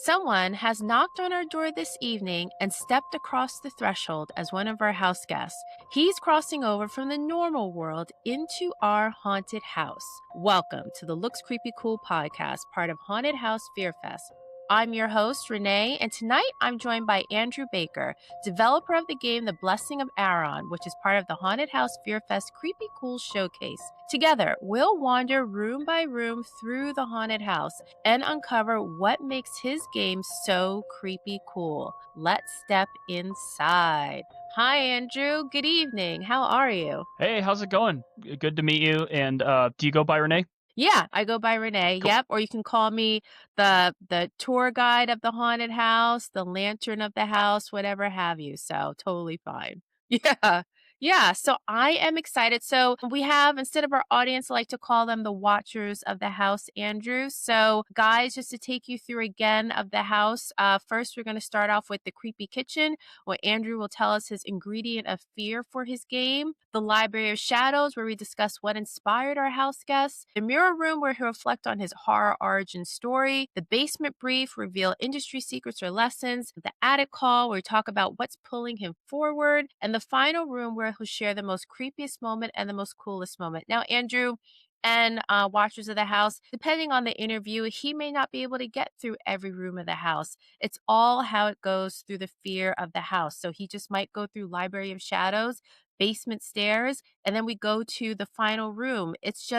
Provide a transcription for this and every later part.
Someone has knocked on our door this evening and stepped across the threshold as one of our house guests. He's crossing over from the normal world into our haunted house. Welcome to the Looks Creepy Cool podcast, part of Haunted House Fear Fest. I'm your host, Renee, and tonight I'm joined by Andrew Baker, developer of the game The Blessing of Airon, which is part of the Haunted House Fear Fest Creepy Cool Showcase. Together, we'll wander room by room through the haunted house and uncover what makes his game so creepy cool. Let's step inside. Hi, Andrew. Good evening. How are you? Hey, how's it going? Good to meet you. And do you go by Renee? Yeah, I go by Renee. Cool. Yep. Or you can call me the tour guide of the haunted house, the lantern of the house, whatever have you. So totally fine. Yeah. Yeah. So I am excited. So we have, instead of our audience, I like to call them the watchers of the house, Andrew. So guys, just to take you through again of the house, first we're going to start off with the creepy kitchen, where Andrew will tell us his ingredient of fear for his game. The Library of Shadows, where we discuss what inspired our house guests. The Mirror Room, where he'll reflect on his horror origin story. The Basement Brief, reveal industry secrets or lessons. The Attic Call, where we talk about what's pulling him forward. And the Final Room, where he'll share the most creepiest moment and the most coolest moment. Now, Andrew and watchers of the house, depending on the interview, he may not be able to get through every room of the house. It's all how it goes through the fear of the house. So he just might go through Library of Shadows, basement stairs, and then we go to the final room. It's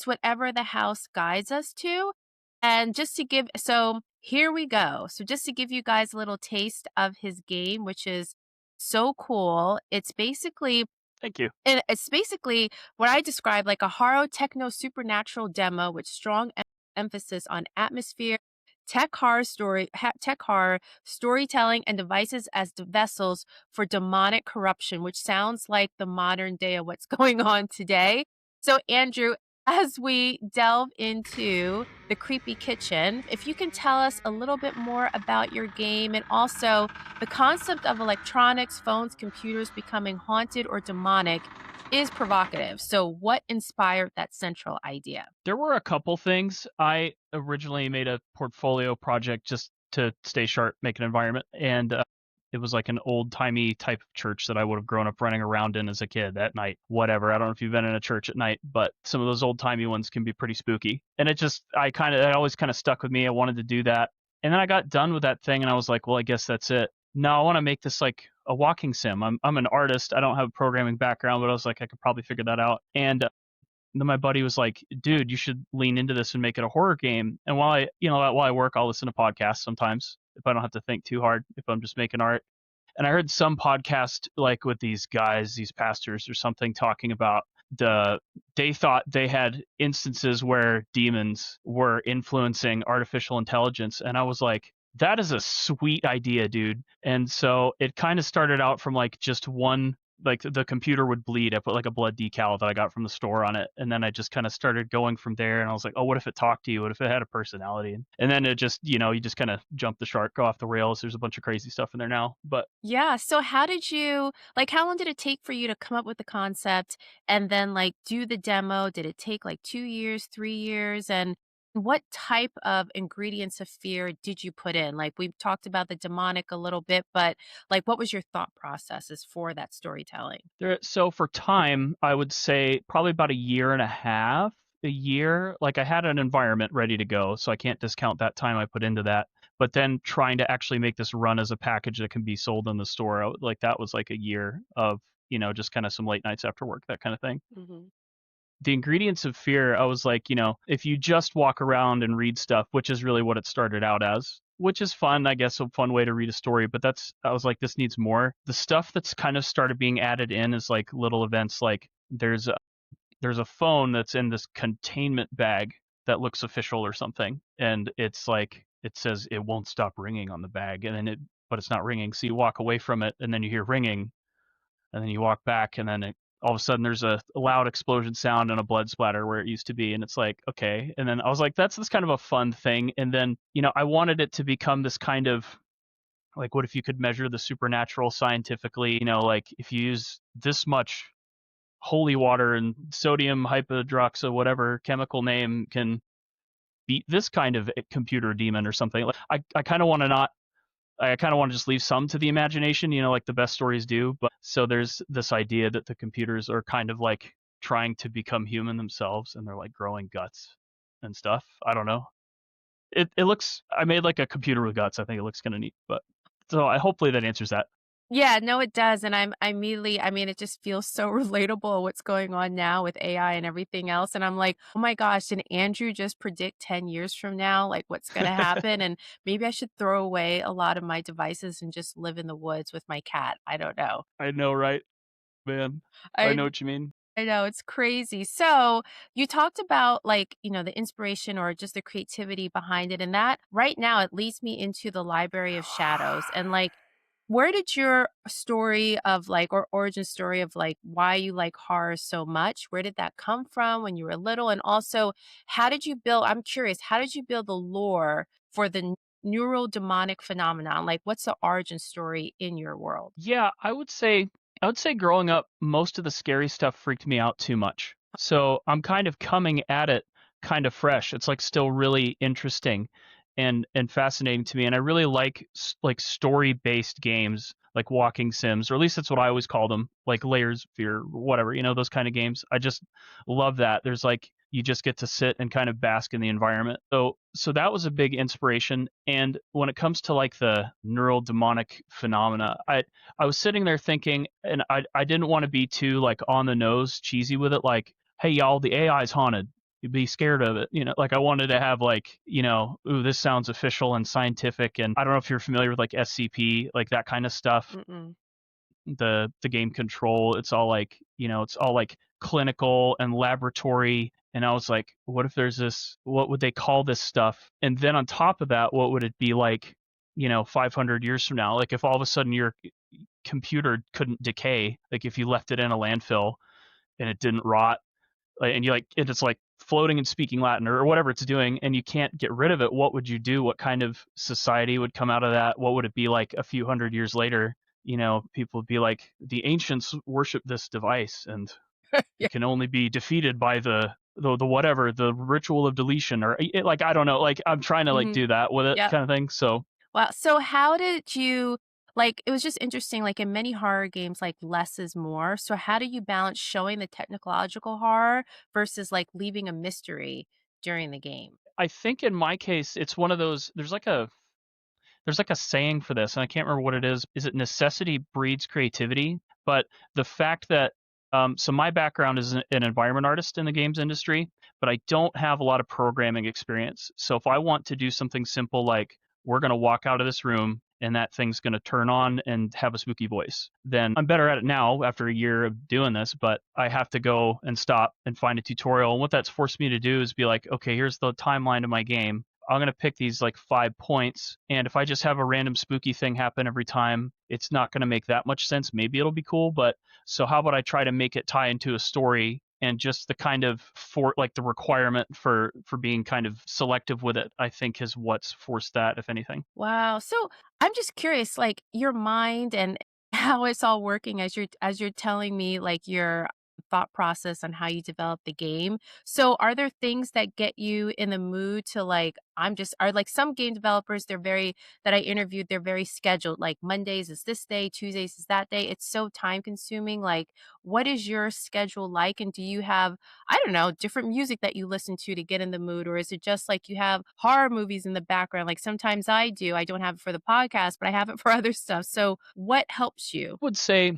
whatever the house guides us to. And just to give, so here we go. So just to give you guys a little taste of his game, which is so cool. Thank you. It's basically what I describe like a horror techno supernatural demo with strong emphasis on atmosphere, tech horror storytelling, and devices as vessels for demonic corruption, which sounds like the modern day of what's going on today. So, Andrew, as we delve into the creepy kitchen, if you can tell us a little bit more about your game and also the concept of electronics, phones, computers becoming haunted or demonic is provocative. So, what inspired that central idea? There were a couple things. I originally made a portfolio project just to stay sharp, make an environment. And it was like an old timey type of church that I would have grown up running around in as a kid at night. Whatever. I don't know if you've been in a church at night, but some of those old timey ones can be pretty spooky. And it always kind of stuck with me. I wanted to do that. And then I got done with that thing and I was like, well, I guess that's it. No, I want to make this like a walking sim. I'm an artist. I don't have a programming background, but I was like, I could probably figure that out. And then my buddy was like, dude, you should lean into this and make it a horror game. And while I work, I'll listen to podcasts sometimes if I don't have to think too hard, if I'm just making art. And I heard some podcast like with these guys, these pastors or something, talking about they thought they had instances where demons were influencing artificial intelligence. And I was like, that is a sweet idea, dude. And so it kind of started out from like just one, like the computer would bleed. I put like a blood decal that I got from the store on it. And then I just kind of started going from there. And I was like, oh, what if it talked to you? What if it had a personality? And then it just, you just kind of jump the shark, go off the rails. There's a bunch of crazy stuff in there now. But Yeah. So how long did it take for you to come up with the concept and then like do the demo? Did it take like 2 years, 3 years? And what type of ingredients of fear did you put in? Like we've talked about the demonic a little bit, but like what was your thought processes for that storytelling? so for time, I would say probably about a year and a half, a year. Like I had an environment ready to go, so I can't discount that time I put into that. But then trying to actually make this run as a package that can be sold in the store, like that was like a year of, just kind of some late nights after work, that kind of thing. Hmm. The ingredients of fear, I was like, if you just walk around and read stuff, which is really what it started out as, which is fun, I guess, a fun way to read a story, but I was like, this needs more. The stuff that's kind of started being added in is like little events, like there's a phone that's in this containment bag that looks official or something, and it's like, it says it won't stop ringing on the bag, but it's not ringing, so you walk away from it, and then you hear ringing, and then you walk back, and then all of a sudden there's a loud explosion sound and a blood splatter where it used to be, and it's like, okay. And then I was like, that's this kind of a fun thing. And then I wanted it to become this kind of like, what if you could measure the supernatural scientifically, like if you use this much holy water and sodium hypodroxy, whatever chemical name can beat this kind of computer demon or something. Like, I kind of want to not. I kind of want to just leave some to the imagination, like the best stories do. But so there's this idea that the computers are kind of like trying to become human themselves, and they're like growing guts and stuff. I don't know. It looks. I made like a computer with guts. I think it looks kind of neat. But so I hopefully that answers that. Yeah, no, it does, and I immediately I mean, it just feels so relatable what's going on now with AI and everything else, and I'm like, "Oh my gosh, did Andrew just predict 10 years from now, like, what's gonna happen?" And maybe I should throw away a lot of my devices and just live in the woods with my cat, I don't know. I know, right, man? I I know what you mean. I know, it's crazy. So, you talked about, like, the inspiration or just the creativity behind it, and that right now, it leads me into the Library of Shadows, and, like, where did your story of, like or origin story of, like, why you like horror so much, where did that come from when you were little? And also, how did you build I'm curious, how did you build the lore for the neural demonic phenomenon? Like, what's the origin story in your world? Yeah, I would say growing up, most of the scary stuff freaked me out too much. So I'm kind of coming at it kind of fresh. It's like still really interesting and fascinating to me. And I really like like story-based games like walking sims, or at least that's what I always call them, like Layers of Fear, whatever, those kind of games. I just love that. There's like you just get to sit and kind of bask in the environment. So that was a big inspiration. And when it comes to like the neural demonic phenomena, I was sitting there thinking, and I didn't want to be too like on the nose cheesy with it, like, hey y'all, the AI is haunted. You'd be scared of it. Like I wanted to have like, ooh, this sounds official and scientific. And I don't know if you're familiar with like SCP, like that kind of stuff. Mm-mm. The game control, it's all like clinical and laboratory. And I was like, what if there's this, what would they call this stuff? And then on top of that, what would it be like, 500 years from now? Like if all of a sudden your computer couldn't decay, like if you left it in a landfill and it didn't rot, like, and it's like floating and speaking Latin or whatever it's doing, and you can't get rid of it, what would you do? What kind of society would come out of that? What would it be like a few hundred years later? People would be like, the ancients worship this device, and Yeah. it can only be defeated by the whatever, the ritual of deletion, or like I don't know, like I'm trying to like Mhm. do that with it Yep. kind of thing. So Wow. So how did you like it was just interesting, like in many horror games, like less is more. So how do you balance showing the technological horror versus like leaving a mystery during the game? I think in my case, it's one of those. There's like a saying for this, and I can't remember what it is. Is it necessity breeds creativity? But the fact that so my background is an environment artist in the games industry, but I don't have a lot of programming experience. So if I want to do something simple like we're going to walk out of this room and that thing's going to turn on and have a spooky voice, then I'm better at it now after a year of doing this, but I have to go and stop and find a tutorial. And what that's forced me to do is be like, okay, here's the timeline of my game. I'm going to pick these like 5 points. And if I just have a random spooky thing happen every time, it's not going to make that much sense. Maybe it'll be cool, but so how about I try to make it tie into a story, and just the kind of for like the requirement for being kind of selective with it, I think is what's forced that, if anything. Wow. So I'm just curious, like your mind and how it's all working as you're telling me like your thought process on how you develop the game. So are there things that get you in the mood to like I'm just are like some game developers they're very that I interviewed they're very scheduled like Mondays is this day, Tuesdays is that day. It's so time consuming. Like what is your schedule like and do you have I don't know, different music that you listen to get in the mood? Or is it just like you have horror movies in the background? Like sometimes I do. I don't have it for the podcast, but I have it for other stuff. So what helps you? Would say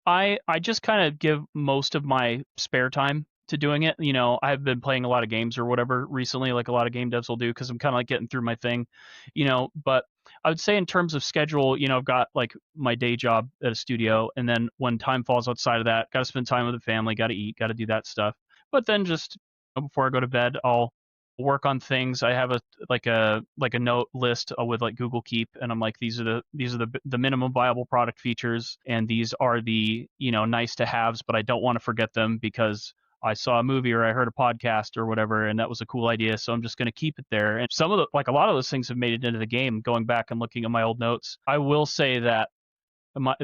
I just kind of give most of my spare time to doing it. I've been playing a lot of games or whatever recently, like a lot of game devs will do, because I'm kind of like getting through my thing. But I would say in terms of schedule, I've got like my day job at a studio, and then when time falls outside of that, got to spend time with the family, got to eat, got to do that stuff. But then just before I go to bed, I'll work on things. I have a note list with like Google Keep, and I'm like, these are the minimum viable product features, and these are the nice to haves, but I don't want to forget them because I saw a movie or I heard a podcast or whatever, and that was a cool idea. So I'm just going to keep it there. And a lot of those things have made it into the game. Going back and looking at my old notes, I will say that my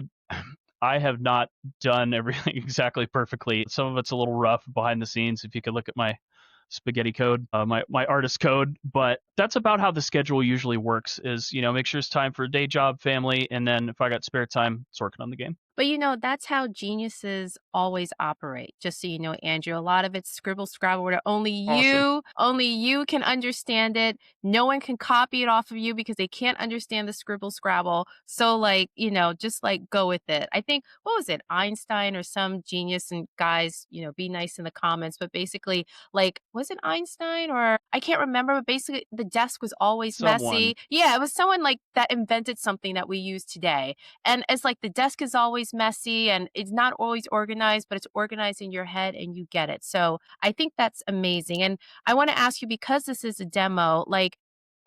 I have not done everything exactly perfectly. Some of it's a little rough behind the scenes. If you could look at spaghetti code, my artist code. But that's about how the schedule usually works. Is make sure it's time for day job, family, and then if I got spare time, it's working on the game. But that's how geniuses always operate. Just so you know, Andrew, a lot of it's scribble scrabble where Awesome. only you can understand it. No one can copy it off of you because they can't understand the scribble scrabble. So like, just like go with it. I think what was it, Einstein or some genius, and guys, be nice in the comments, but basically like was it Einstein or I can't remember, but basically the desk was always Someone. messy. Yeah, it was someone like that invented something that we use today, and it's like the desk is always messy and it's not always organized, but it's organized in your head and you get it. So I think that's amazing. And I want to ask you, because this is a demo, like,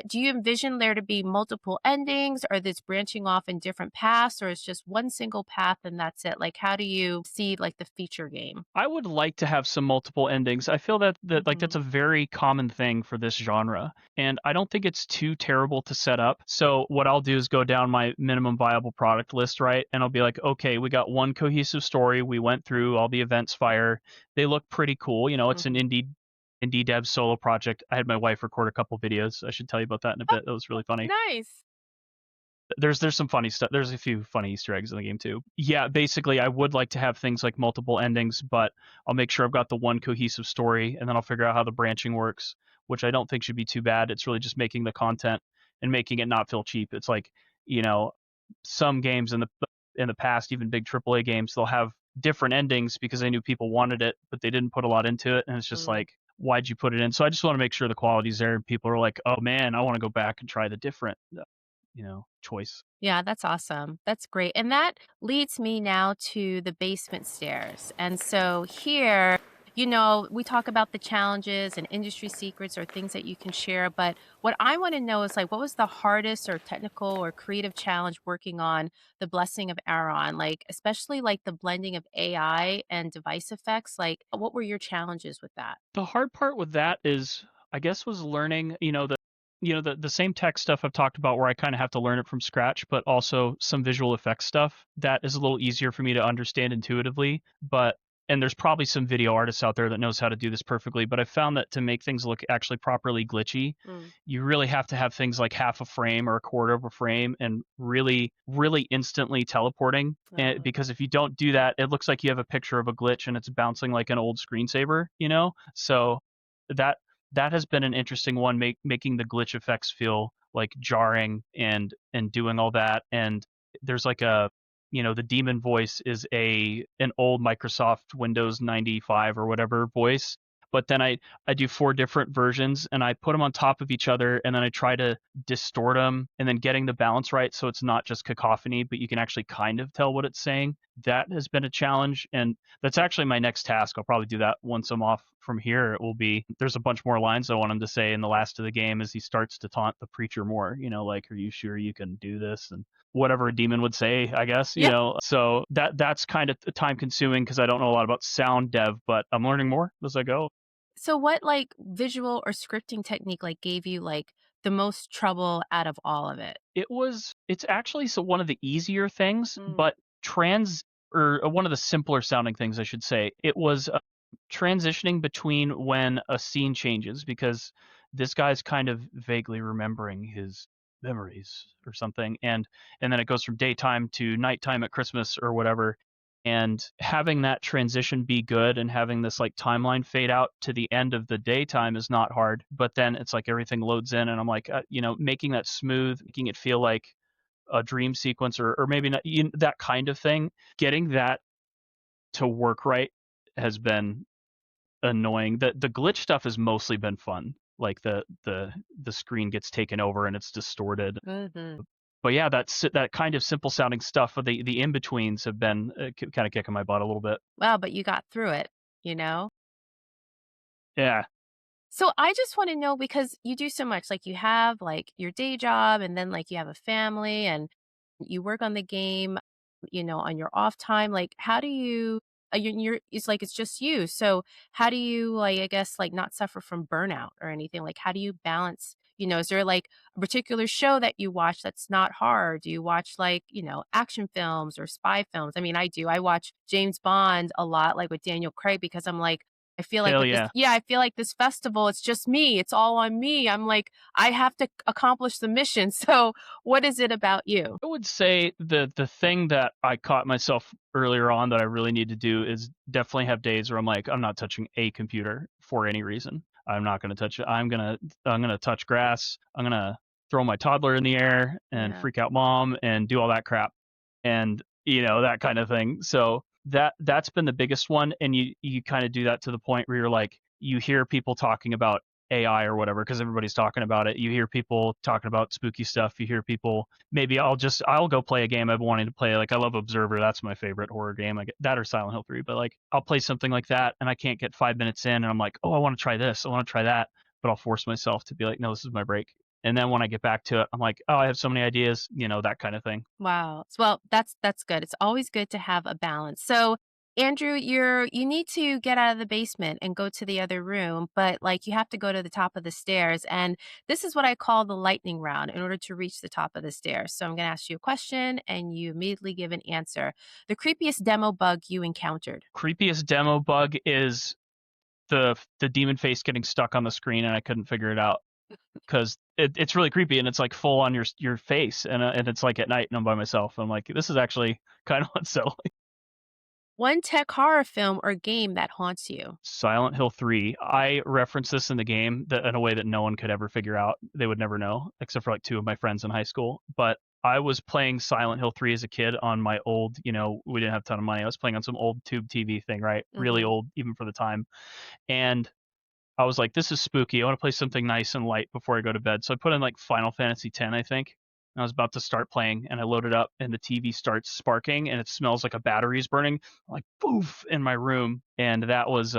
do you envision there to be multiple endings or this branching off in different paths, or it's just one single path and that's it? Like, how do you see like the feature game? I would like to have some multiple endings. I feel that like that's Mhm. a very common thing for this genre, and I don't think it's too terrible to set up. So what I'll do is go down my minimum viable product list, right? And I'll be like, okay, we got one cohesive story. We went through all the events fire. They look pretty cool. It's an Mhm. indie dev solo project. I had my wife record a couple videos. I should tell you about that in a Oh, bit. That was really funny. nice. There's some funny stuff. There's a few funny Easter eggs in the game too. Yeah, basically, I would like to have things like multiple endings, but I'll make sure I've got the one cohesive story, and then I'll figure out how the branching works, which I don't think should be too bad. It's really just making the content and making it not feel cheap. It's like you know, some games in the past, even big AAA games, they'll have different endings because they knew people wanted it, but they didn't put a lot into it, and it's just Mm. like, why'd you put it in? So I just want to make sure the quality's there, and people are like, oh man, I want to go back and try the different choice. Yeah, that's awesome. That's great. And that leads me now to the basement stairs. And so here, we talk about the challenges and industry secrets or things that you can share. But what I want to know is like, what was the hardest or technical or creative challenge working on the Blessing of Airon? Like, especially like the blending of AI and device effects. Like, what were your challenges with that? The hard part with that is, I guess, was learning, the same tech stuff I've talked about where I kind of have to learn it from scratch, but also some visual effects stuff that is a little easier for me to understand intuitively. But and there's probably some video artists out there that knows how to do this perfectly, but I found that to make things look actually properly glitchy, Mm. you really have to have things like half a frame or a quarter of a frame and really, really instantly teleporting. And Oh. because if you don't do that, it looks like you have a picture of a glitch and it's bouncing like an old screensaver, So that that has been an interesting one, making the glitch effects feel like jarring and doing all that. And there's like the demon voice is an old Microsoft Windows 95 or whatever voice. But then I do four different versions and I put them on top of each other and then I try to distort them and then getting the balance right so it's not just cacophony, but you can actually kind of tell what it's saying. That has been a challenge, and that's actually my next task. I'll probably do that once I'm off from here. It will be there's a bunch more lines I want him to say in the last of the game as he starts to taunt the preacher more, like, are you sure you can do this? And whatever a demon would say, I guess, Yeah. So that's kind of time consuming because I don't know a lot about sound dev, but I'm learning more as I go. So what like visual or scripting technique like gave you like the most trouble out of all of it? It's actually one of the easier things, Mm. but trans or one of the simpler sounding things, I should say. It was transitioning between when a scene changes because this guy's kind of vaguely remembering his memories or something, and then it goes from daytime to nighttime at Christmas or whatever, and having that transition be good and having this like timeline fade out to the end of the daytime is not hard, but then it's like everything loads in and I'm like, making that smooth, making it feel like a dream sequence or maybe not, that kind of thing, getting that to work right has been annoying. The glitch stuff has mostly been fun. Like the screen gets taken over and it's distorted. Mhm. But yeah, that kind of simple sounding stuff. The in betweens have been kind of kicking my butt a little bit. Wow, but you got through it, you know? Yeah, So I just want to know, because you do so much, like you have like your day job and then like you have a family and you work on the game, on your off time. Like how do you it's like it's just you. So how do you like I guess like not suffer from burnout or anything? Like how do you balance, is there like a particular show that you watch that's not hard? Do you watch like, action films or spy films? I mean, I do. I watch James Bond a lot like with Daniel Craig because I'm like I feel like Hell with this yeah. yeah, I feel like this festival, it's just me, it's all on me. I'm like, I have to accomplish the mission. So, what is it about you? I would say the thing that I caught myself earlier on that I really need to do is definitely have days where I'm like, I'm not touching a computer for any reason. I'm not going to touch it. I'm going to touch grass. I'm going to throw my toddler in the air and Yeah. freak out mom and do all that crap. And that kind of thing. So that's been the biggest one, and you kind of do that to the point where you're like, you hear people talking about AI or whatever because everybody's talking about it. You hear people talking about spooky stuff. You hear people, maybe I'll go play a game I've been wanting to play. Like I love Observer, that's my favorite horror game. Like that or Silent Hill 3. But like I'll play something like that and I can't get 5 minutes in and I'm like, oh, I want to try this, I want to try that, but I'll force myself to be like, no, this is my break. And then when I get back to it, I'm like, oh, I have so many ideas, that kind of thing. Wow. Well, that's good. It's always good to have a balance. So, Andrew, you need to get out of the basement and go to the other room, but like you have to go to the top of the stairs. And this is what I call the lightning round in order to reach the top of the stairs. So I'm going to ask you a question and you immediately give an answer. The creepiest demo bug you encountered. Creepiest demo bug is the demon face getting stuck on the screen and I couldn't figure it out because it's really creepy and it's like full on your face and it's like at night and I'm by myself. I'm like, this is actually kind of unsettling. One tech horror film or game that haunts you. Silent Hill 3. I reference this in the game in a way that no one could ever figure out. They would never know, except for like two of my friends in high school. But I was playing Silent Hill 3 as a kid on my old, we didn't have a ton of money. I was playing on some old tube TV thing, right? Really Hmm. old, even for the time. And I was like, this is spooky. I want to play something nice and light before I go to bed. So I put in like Final Fantasy X, I think. And I was about to start playing and I load it up and the TV starts sparking and it smells like a battery's burning. I'm like, poof, in my room. And that was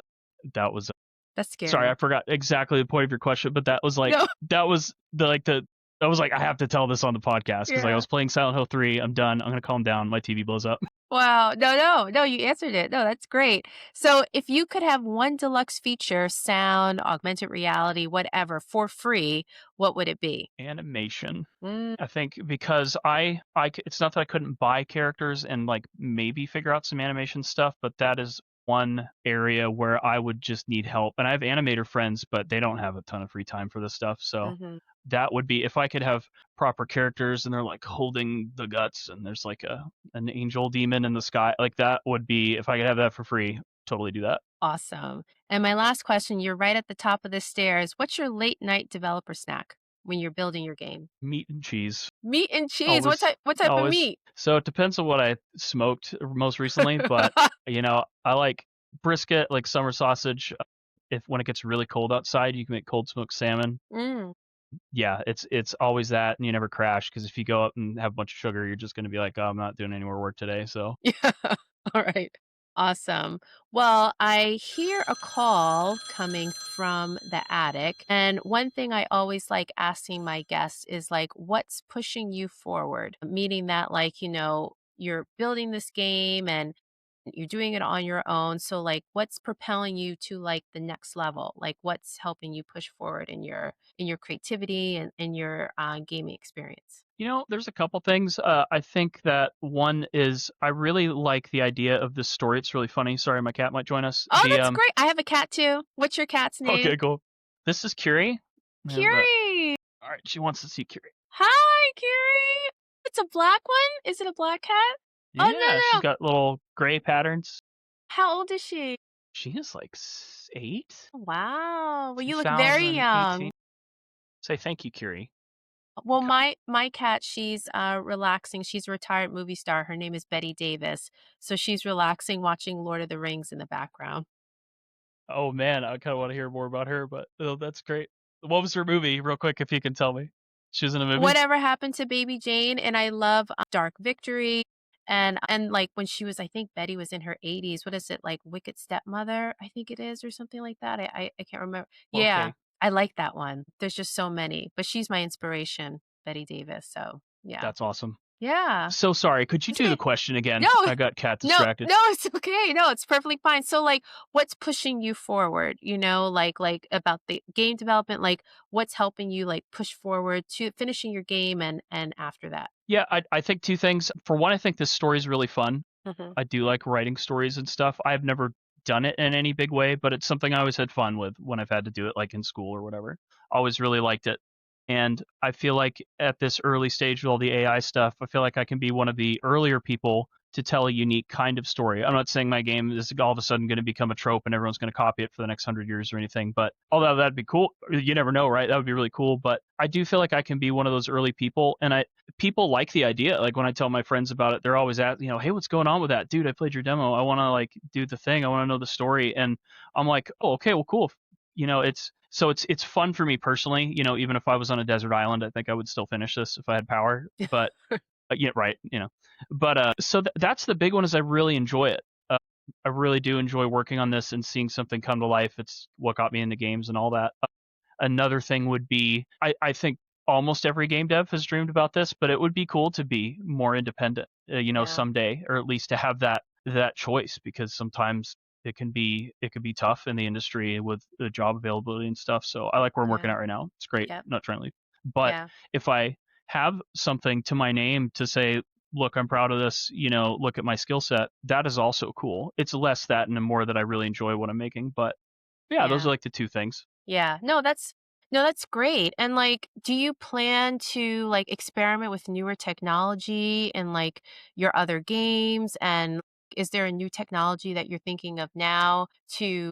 That's sorry, scary. I forgot exactly the point of your question, but No. that was the I was like, I have to tell this on the podcast because like I Yeah. was playing Silent Hill 3. I'm done. I'm gonna calm down. My TV blows up. Wow. No, no, no, you answered it. No, that's great. So, if you could have one deluxe feature, sound, augmented reality, whatever, for free, what would it be? Animation. Mm, I think because it's not that I couldn't buy characters and like maybe figure out some animation stuff, but that is one area where I would just need help. And I have animator friends, but they don't have a ton of free time for this stuff. So mhm. that would be if I could have proper characters and they're like holding the guts and there's like an angel demon in the sky. Like that would be if I could have that for free, totally do that. Awesome. And my last question, you're right at the top of the stairs. What's your late night developer snack when you're building your game? Meat and cheese. Meat and cheese. What Always, type of always. meat? So it depends on what I smoked most recently, but I like brisket, like summer sausage. If when it gets really cold outside, you can make cold smoked salmon. Mm. Yeah, it's always that, and you never crash because if you go up and have a bunch of sugar, you're just going to be like, oh, I'm not doing any more work today. So Yeah. All right. Awesome. Well, I hear a call coming from the attic. And one thing I always like asking my guests is like, what's pushing you forward? Meaning that, like, you're building this game and you're doing it on your own. So, like, what's propelling you to like the next level? Like, what's helping you push forward in your creativity and in your gaming experience? there's a couple things. I think that one is I really like the idea of this story. It's really funny. Sorry, my cat might join us. Oh, that's great. I have a cat too. What's your cat's name? Okay, cool. This is Curie. We have Curie. all right. She wants to see Curie. Hi, Curie. It's a black one? Is it a black cat? Oh, no, Yeah, she's no, no. got little gray patterns. How old is she? She is like 8, Wow. Well, you look very young. 2018. Say thank you, Curie. Well, Co- my cat, she's relaxing. She's a retired movie star. Her name is Betty Davis. So she's relaxing, watching Lord of the Rings in the background. Oh man, I kind of want to hear more about her, but oh, that's great. What was her movie, real quick, if you can tell me? She was in a movie. Whatever Happened to Baby Jane, and I love Dark Victory. And like when she was, I think Betty was in her 80s. What is it, like Wicked Stepmother? I think it is, or something like that. I can't remember. Yeah, Okay, I like that one. There's just so many, but she's my inspiration, Betty Davis. So yeah, that's awesome. yeah. So sorry. Could you It's do the okay. question No, again? I got cat no, distracted. no, it's okay. No, it's perfectly fine. So like what's pushing you forward, like about the game development, like what's helping you like push forward to finishing your game and after that? Yeah, I think two things. For one, I think this story is really fun. Mhm. I do like writing stories and stuff. I've never done it in any big way, but it's something I always had fun with when I've had to do it, like in school or whatever. Always really liked it. And I feel like at this early stage with all the AI stuff, I feel like I can be one of the earlier people to tell a unique kind of story. I'm not saying my game is all of a sudden going to become a trope and everyone's going to copy it for the next 100 years or anything, but although that'd be cool, you never know, right? That would be really cool. But I do feel like I can be one of those early people, and people like the idea. Like when I tell my friends about it, they're always at, hey, what's going on with that, dude? I played your demo. I want to like do the thing. I want to know the story, and I'm like, oh, okay, well, cool. It's fun for me personally. Even if I was on a desert island, I think I would still finish this if I had power. But yeah, right. But that's the big one is I really enjoy it. Uh, I really do enjoy working on this and seeing something come to life. It's what got me into games and all that. Another thing would be I think almost every game dev has dreamed about this, but it would be cool to be more independent, Yeah. someday, or at least to have that choice, because sometimes it can be tough in the industry with the job availability and stuff. So I like where I'm working Yeah. at right now. It's great. Yep. Not trying to leave. But Yeah. if I have something to my name to say, look, I'm proud of this, look at my skill set, that is also cool. It's less that and more that I really enjoy what I'm making. But yeah, those Yeah. are like the two things. Yeah. No, that's great. And like, do you plan to like experiment with newer technology in like your other games? And is there a new technology that you're thinking of now to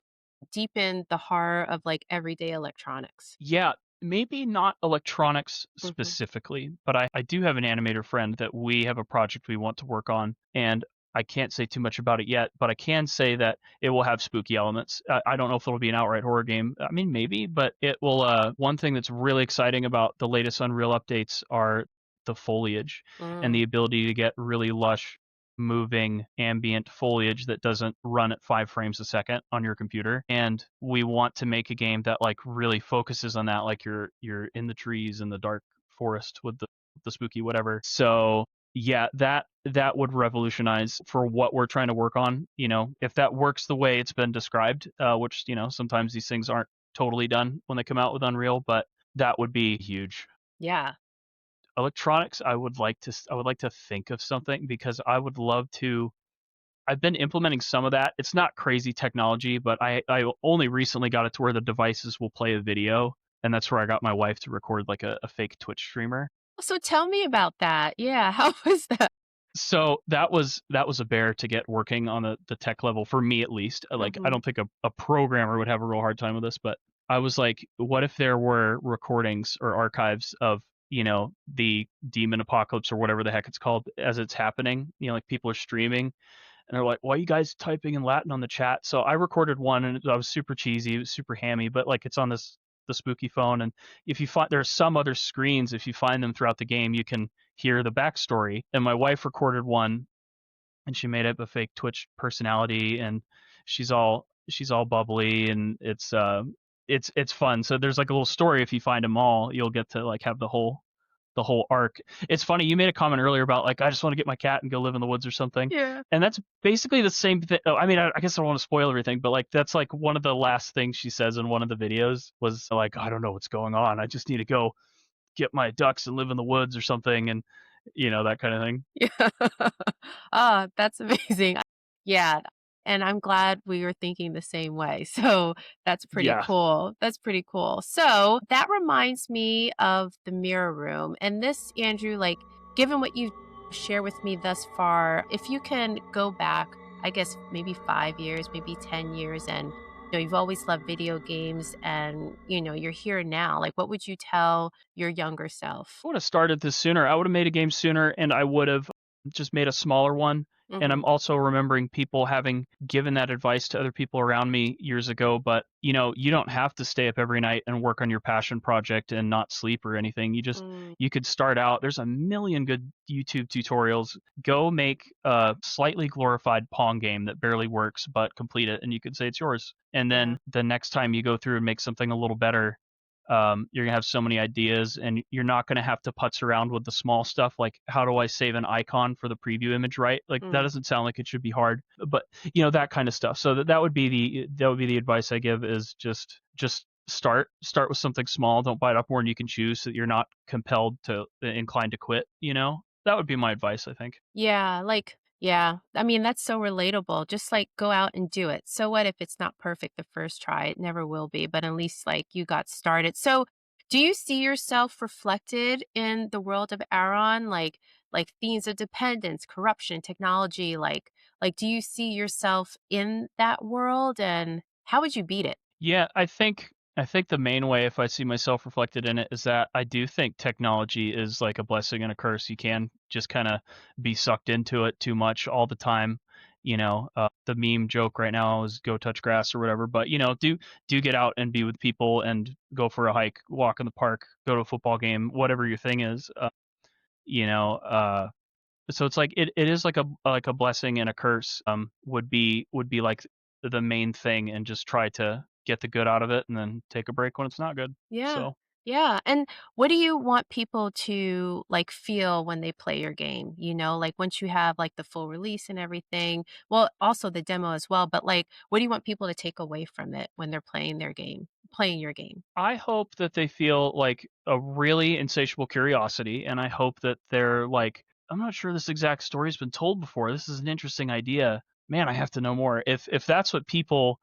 deepen the heart of like everyday electronics? Yeah, maybe not electronics Hmm. specifically, but I do have an animator friend that we have a project we want to work on, and I can't say too much about it yet, but I can say that it will have spooky elements. I don't know if it'll be an outright horror game. I mean, maybe, but it will. One thing that's really exciting about the latest Unreal updates are the foliage and the Mm, ability to get really lush moving ambient foliage that doesn't run at 5 frames a second on your computer. And we want to make a game that like really focuses on that, like you're in the trees in the dark forest with the spooky whatever. So yeah, that would revolutionize for what we're trying to work on. If that works the way it's been described, which sometimes these things aren't totally done when they come out with Unreal, but that would be huge. yeah. Electronics, I would like to think of something, because I would love to. I've been implementing some of that. It's not crazy technology, but I only recently got it to where the devices will play a video, and that's where I got my wife to record like a fake Twitch streamer. So tell me about that. Yeah. How was that? So that was a bear to get working on the tech level for me, at least. Like I Hmm. don't think a programmer would have a real hard time with this, but I was like, what if there were recordings or archives of the demon apocalypse or whatever the heck it's called as it's happening? Like people are streaming and they're like, "Why are you guys typing in Latin on the chat?" So I recorded one, and I was super cheesy, it was super hammy, but like it's on the spooky phone, and if you find there are some other screens, if you find them throughout the game, you can hear the backstory. And my wife recorded one, and she made up a fake Twitch personality, and she's all bubbly, and it's fun. So there's like a little story. If you find them all, you'll get to like have the whole arc. It's funny, you made a comment earlier about like I just want to get my cat and go live in the woods or something. Yeah. And that's basically the same thing. I mean, I guess I don't want to spoil everything, but like that's like one of the last things she says in one of the videos was like, I don't know what's going on. I just need to go get my ducks and live in the woods or something, and that kind of thing. Yeah. Ah, that's amazing. Yeah, and I'm glad we were thinking the same way. So that's pretty Yeah. cool. That's pretty cool. So that reminds me of the mirror room. And this, Andrew, like, given what you share with me thus far, if you can go back, I guess maybe 5 years, maybe 10 years, and you've always loved video games and you're here now, like what would you tell your younger self? I would have started this sooner. I would have made a game sooner, and I would have just made a smaller one. And Hmm. I'm also remembering people having given that advice to other people around me years ago. But you don't have to stay up every night and work on your passion project and not sleep or anything. Mm, You could start out. There's a million good YouTube tutorials. Go make a slightly glorified Pong game that barely works, but complete it, and you could say it's yours. And yeah. then the next time you go through and make something a little better, you're gonna have so many ideas, and you're not gonna have to putz around with the small stuff like how do I save an icon for the preview image, right? Like that Mm. doesn't sound like it should be hard, but that kind of stuff. So that would be the advice I give is just start with something small. Don't bite off more than you can chew, so that you're not compelled to inclined to quit. That would be my advice, I think. Yeah, like Yeah. I mean, that's so relatable. Just like go out and do it. So what if it's not perfect the first try? It never will be, but at least like you got started. So do you see yourself reflected in the world of Aaron? Like themes of dependence, corruption, technology, like do you see yourself in that world and how would you beat it? Yeah, I think the main way if I see myself reflected in it is that I do think technology is like a blessing and a curse. You can just kind of be sucked into it too much all the time. The meme joke right now is go touch grass or whatever, but do get out and be with people and go for a hike, walk in the park, go to a football game, whatever your thing is. You know, so it's like it is like a blessing and a curse. Would be like the main thing, and just try to get the good out of it, and then take a break when it's not good. Yeah. So Yeah. And what do you want people to like feel when they play your game? Like once you have like the full release and everything. Well, also the demo as well, but like what do you want people to take away from it when they're playing your game? I hope that they feel like a really insatiable curiosity, and I hope that they're like, I'm not sure this exact story's been told before. This is an interesting idea. Man, I have to know more. If that's what people,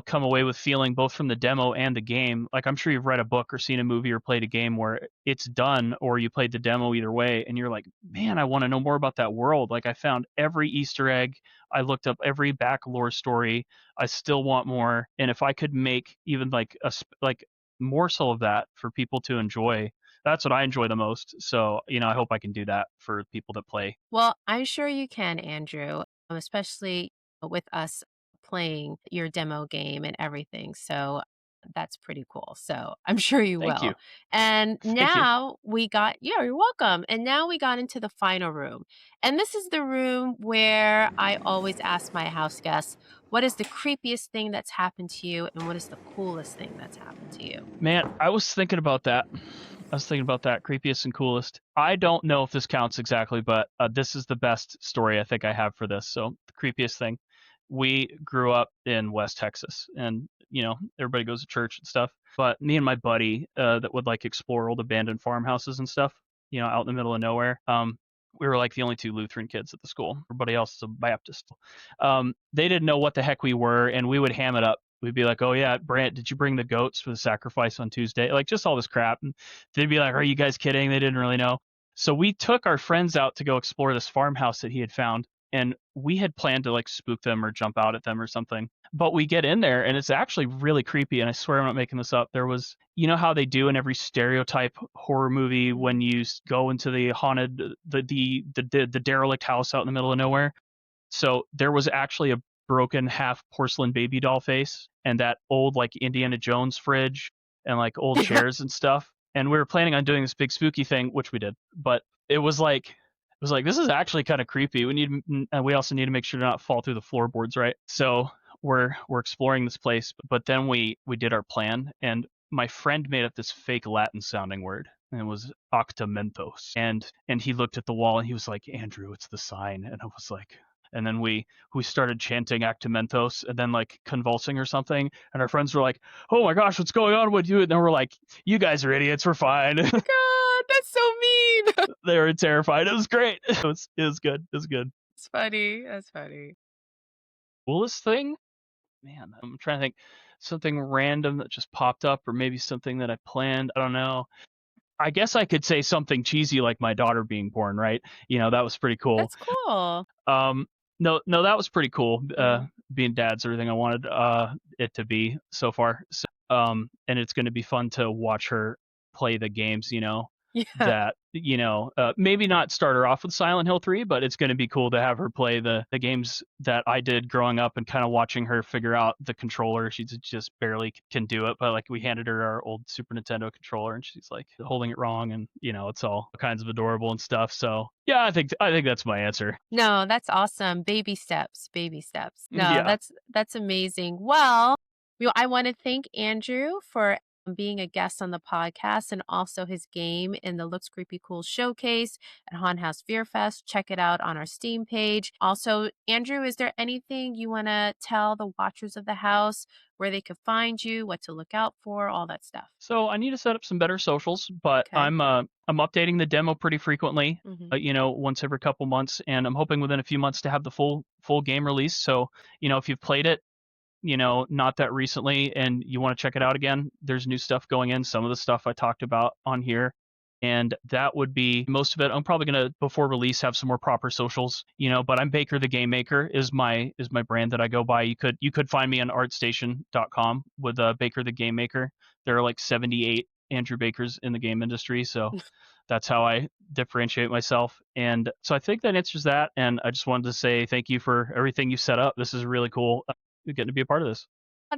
come away with feeling both from the demo and the game, like I'm sure you've read a book or seen a movie or played a game where it's done, or you played the demo either way, and you're like, man, I want to know more about that world. Like I found every Easter egg, I looked up every back lore story. I still want more. And if I could make even like like morsel of that for people to enjoy. That's what I enjoy the most. So, I hope I can do that for people that play. Well, I'm sure you can, Andrew, especially with us playing your demo game and everything. So that's pretty cool. So I'm sure you Thank you. will. And Thank you. now yeah, you're welcome. And now we got into the final room. And this is the room where I always ask my house guests, what is the creepiest thing that's happened to you? And what is the coolest thing that's happened to you? Man, I was thinking about that. I was thinking about that. Creepiest and coolest. I don't know if this counts exactly, but this is the best story I think I have for this. So, the creepiest thing. We grew up in West Texas, and, everybody goes to church and stuff. But me and my buddy that would like explore old abandoned farmhouses and stuff, out in the middle of nowhere. We were like the only two Lutheran kids at the school. Everybody else is a Baptist. They didn't know what the heck we were, and we would ham it up. We'd be like, "Oh yeah, Brant, did you bring the goats for the sacrifice on Tuesday?" Like just all this crap. And they'd be like, "Are you guys kidding?" They didn't really know. So we took our friends out to go explore this farmhouse that he had found, and we had planned to like spook them or jump out at them or something. But we get in there, and it's actually really creepy. And I swear I'm not making this up. There was, how they do in every stereotype horror movie when you go into the haunted, the derelict house out in the middle of nowhere. So there was actually a broken half porcelain baby doll face, and that old like Indiana Jones fridge, and like old chairs and stuff. And we were planning on doing this big spooky thing, which we did. But it was like this is actually kind of creepy. We also need to make sure to not fall through the floorboards, right? So we're exploring this place, but then we did our plan, and my friend made up this fake Latin sounding word, and it was octamentos. And he looked at the wall and he was like, Andrew, it's the sign. And I was like, and then we started chanting Actimentos and then like convulsing or something. And our friends were like, "Oh my gosh, what's going on with you?" And then we're like, "You guys are idiots. We're fine." God, that's so mean. They were terrified. It was great. It was good. It was good. It's funny. That's funny. Coolest thing, man. I'm trying to think something random that just popped up, or maybe something that I planned. I don't know. I guess I could say something cheesy like my daughter being born, right? That was pretty cool. That's cool. Um, no, no, that was pretty cool. Yeah. Being dad's everything I wanted it to be so far. So, and it's going to be fun to watch her play the games. Yeah. That maybe not start her off with Silent Hill 3, but it's going to be cool to have her play the games that I did growing up, and kind of watching her figure out the controller. She just barely can do it, but like we handed her our old Super Nintendo controller, and she's like holding it wrong, and it's all kinds of adorable and stuff. So yeah, I think that's my answer. No, that's awesome. Baby steps, baby steps. No, Yeah. that's amazing. Well, I want to thank Andrew for being a guest on the podcast and also his game in the Looks Creepy Cool showcase at Haunted House Fear Fest. Check it out on our Steam page. Also, Andrew, is there anything you want to tell the watchers of the house where they could find you, what to look out for, all that stuff? So I need to set up some better socials, but Okay. I'm updating the demo pretty frequently, Hmm. once every couple months, and I'm hoping within a few months to have the full game release. So, if you've played it, not that recently and you want to check it out again, there's new stuff going in. Some of the stuff I talked about on here. And that would be most of it. I'm probably gonna before release have some more proper socials, but I'm Baker the Game Maker is my brand that I go by. You could find me on artstation.com with Baker the Game Maker. There are like 78 Andrew Bakers in the game industry, so that's how I differentiate myself. And so I think that answers that. And I just wanted to say thank you for everything you set up. This is really cool getting to be a part of this.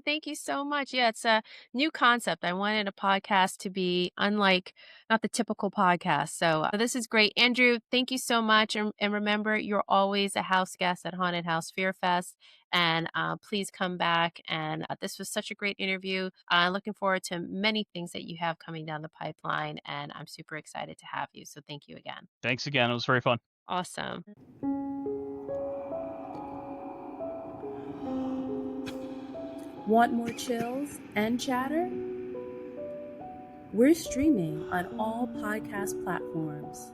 Thank you so much. Yeah, it's a new concept. I wanted a podcast to be unlike not the typical podcast. So this is great. Andrew, thank you so much. And remember, you're always a house guest at Haunted House Fear Fest. And please come back. And this was such a great interview. Looking forward to many things that you have coming down the pipeline. And I'm super excited to have you. So thank you again. Thanks again. It was very fun. Awesome. Want more chills and chatter? We're streaming on all podcast platforms.